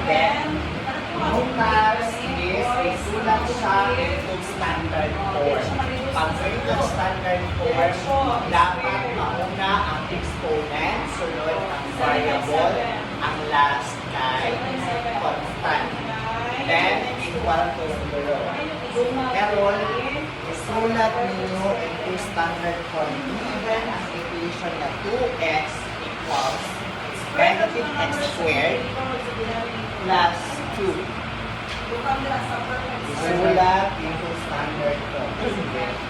then, bukas is isulat siya into standard form. Pag ito standard form, dapat mauna ang exponent, sunod ang variable, ang last kay constant. Then, equal to 0. Pero, isulat ninyo into standard form. Even ang equation na 2x equals negative x squared plus 2. Isulat into standard form.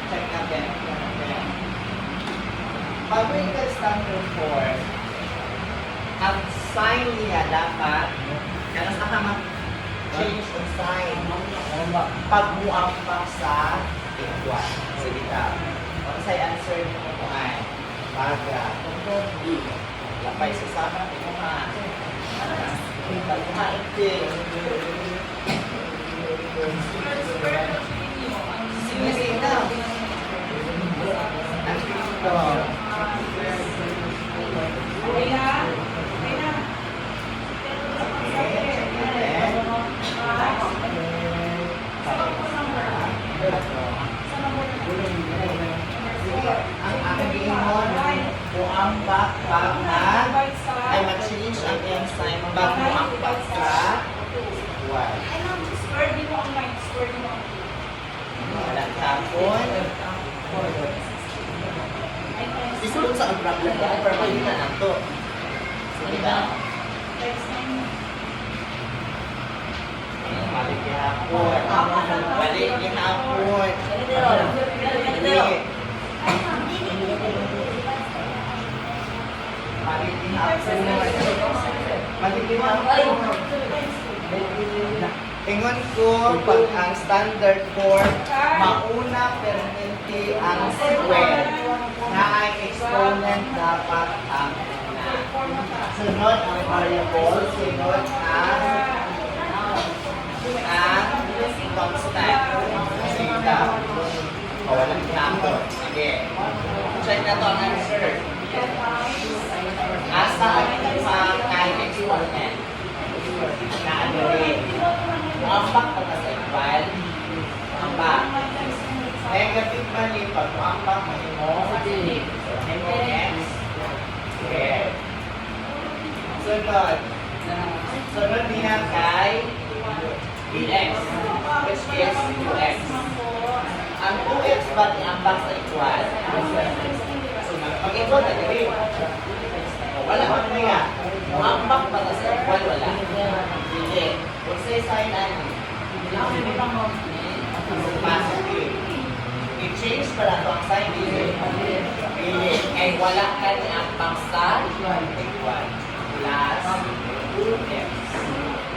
Check natin. Pag ito standard form, ang sign niya dapat, kaya saka mag-change ang sign pag muampak sa equal. Sige ka. Kung sa'y answer mo kung ay baga. Lapay sa sama mo ka. Pagkumain din. Sige na. Ang dito. Ang aking ingon, muambak pag na ay mag-change ang enzyme pag muambak sa equal. Walang tapon. Isulong sa problem ko, permalitan na ito. Sige na. Balik gihapon. Balik gihapon. Balik. Ingon ko, pag ang standard form, mauna permanente ang square na ay exponent dapat ang una. Sunod ang variable, sunod ang constant. Sige daw. O, walang hapon. Sige. Check na to ang answer. Asa ang isang kahit exponent na ano rin. Muambak pa sa equal. Muambak. Negative mali pag muambak mo x. Okay. Sunod. Sunod niya kay dx, which is 2x. Ang 2x ba iambak sa equal? Pag-equal na din. Wala pa niya. Muambak pa sa equal, wala. Hindi. Kung say sign natin, positive. I-change pa lang ito ang sign dito. Hindi. Ay wala ka niambak sa equal. Plus 2x.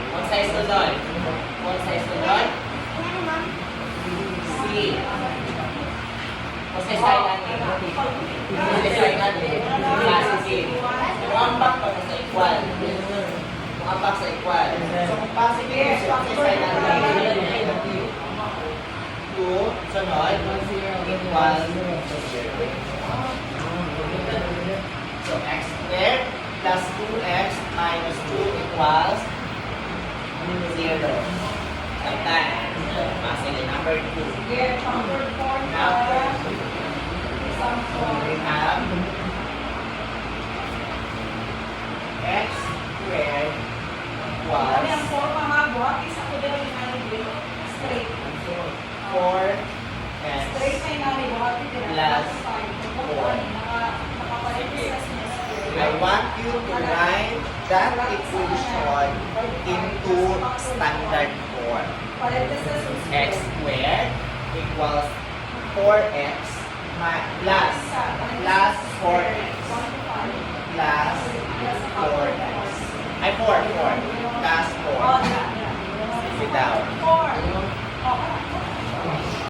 Kung say sunod. Kung say sunod. C. Kung say sign natin. Positive. Muambak pa sa equal. Muambak sa equal. So kung positive, sign natin. 2, sunod, equal to 0. So x squared plus 2x minus 2 equals 0. Sometimes. Sige, number 2. Number 2. We have x squared equals 4x plus 4. I want you to write that equation into standard form. X squared equals 4x plus 4x.